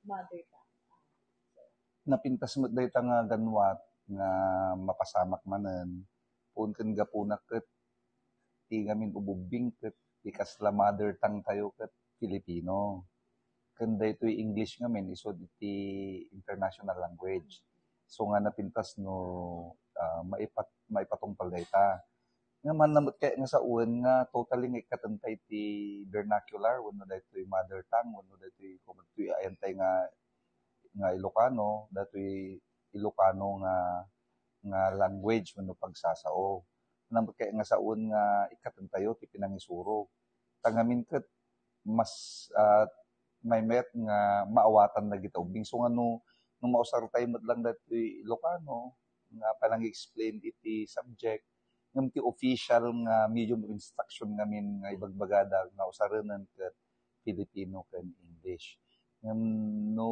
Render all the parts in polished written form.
mother tongue. So, Napintas mo dayta nga ganwat nga mapasamak manen pun ken gapunak ket ti ngamin ububing ket ti kasla mother tongue tayo ket Filipino. Ken daytoy English ngamin isod iti international language. So nga napintas no maipatungpal dayta. Nga man namot kay nga sa uwan nga totally nga ikatantay ti vernacular wenno daytoy mother tongue wenno daytoy kumudtoy ayantay nga Ilocano datoy Ilocano nga language wenno pagsasao. Namot kay nga saon nga ikatantayo ti pinangisuro. Tangamin ket mas may met nga maawatan na gitaw. Bingso nga no mausar tayo met lang datoy Ilocano nga panang explain iti subject ngem ti official nga medium of instruction ngamin nga ibagbagada nga usarenan ket Filipino ken English. Ngem no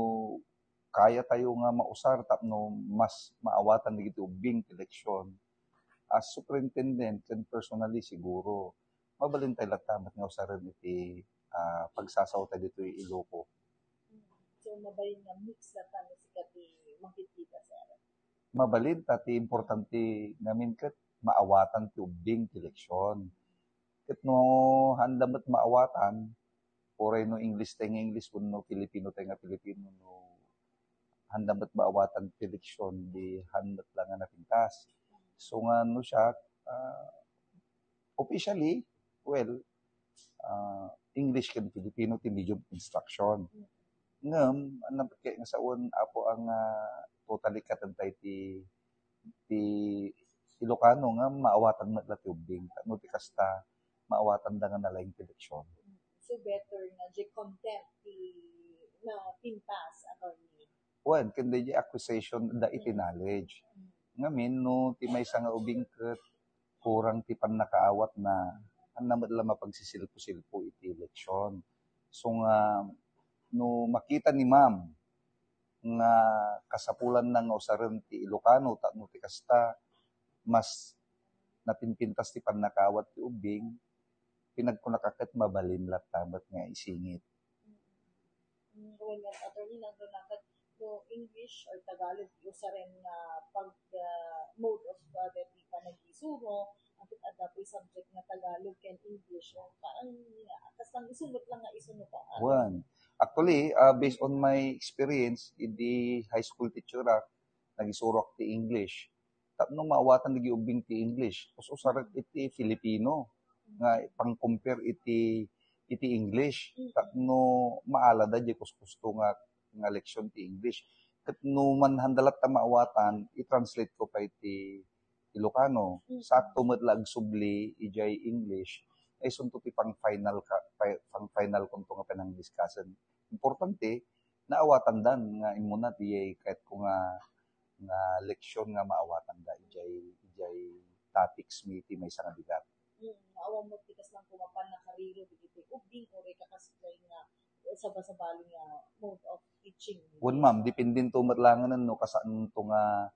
kaya tayo nga mausar tapno mas maawatan digiti ubing ti leksyon as superintendent ken personally siguro mabalin tayo latamat nga usaran iti pagsasaw tayo ditoy Iloco. so mabalin nga mix na tanong si kati makikita sa Mabalin ti importante ngamin ket maawatan ti ubing ti leksyon. Ket no handamet maawatan oray no English tayo nga English wenno Filipino tayo nga Filipino no handamet maawatan ti leksyon di handamet lang nga napintas. So nga no siya officially well English ken Filipino ti medium instruction. Ngem anam kay nga saon apo ang totally katantay ti Ilocano nga maawatan met ti ubing no ti kasta maawatan da nga nalaing ti leksyon. So better nga di content ti na pintas attorney. Wen ken di accusation da iti knowledge. Ngamin no ti maysa nga ubing ket kurang ti pannakaawat na anamad lang mapagsisilpo-silpo iti leksyon. So nga no makita ni ma'am nga kasapulan na nga usaran ti Ilocano tapno ti kasta mas napinpintas ti pannakaawat ti ubing pinagkunakaket mabalin latamet nga isingit. When attorney nagkunakat no English or Tagalog usarin nga pag mode of that ti panagisuro akit adapoy subject nga Tagalog ken English o parang kasang isulot lang nga isuno pa. One. Actually, based on my experience in the high school teacher nagisurok ti English. Tapno maawatan nagi ubing ti English. Usarat iti Filipino nga pang-compare iti English. Tapno maalada di kusto nga leksyon ti English. Tapno man handalat ta maawatan, i-translate ko pa iti Ilocano. Sakto madlag subli ijay English ay sunto ti pang-final kunto nga panang discussion. Importante, naawatan dan nga imuna ti kahit ko nga leksyon nga maawatan da ijay topics mi ti may nga bigat. Awang mo tikas lang kumapan na kariro digiti ubing or kakasplay nga sabasabali nga mode of teaching. Wen ma'am, dipindin to matlangan no kasaan to nga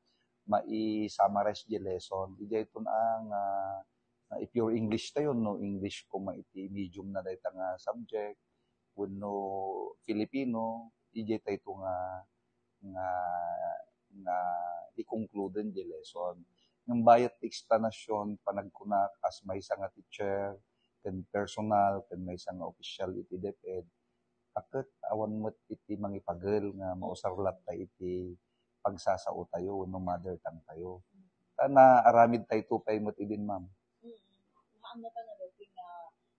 mai-summarize di lesson. Ijay to if pure English tayo, no English ko maiti medium na dayta nga subject, wenno Filipino, ijay tayo nga i-conclude di lesson. Ng bayat explanation panagkunak as may nga teacher, ken personal, ken may nga official iti DepEd, aket awan met iti mangipagel nga mausarlat ta iti pagsasao tayo wenno mother tongue tayo. Na aramid tayo tupay met idin ma'am. Maamna pa na dating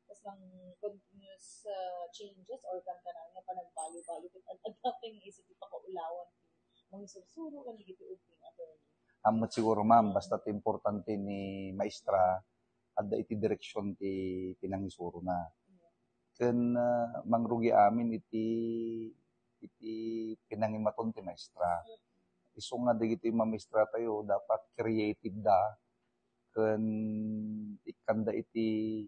kasang continuous changes or kanta na nga panagbalo-balo ket adapting isip pa kaulawan mga sursuro kan digiti ubing attorney. Amot siguro ma'am basta importante ni maestra adda iti direksyon ti pinangisuro na. Ken mangrugi amin iti pinangimaton ti maestra. Isu nga digiti maestra tayo dapat creative da ken ikanda iti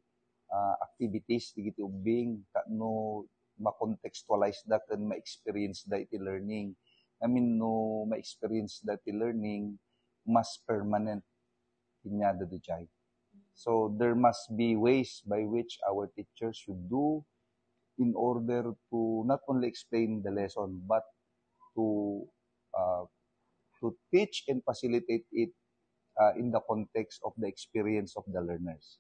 activities digiti ubing no ma-contextualize da ken ma-experience da iti learning. I mean no ma-experience da iti learning mas permanent kinyada di jay. So there must be ways by which our teachers should do in order to not only explain the lesson but to teach and facilitate it in the context of the experience of the learners.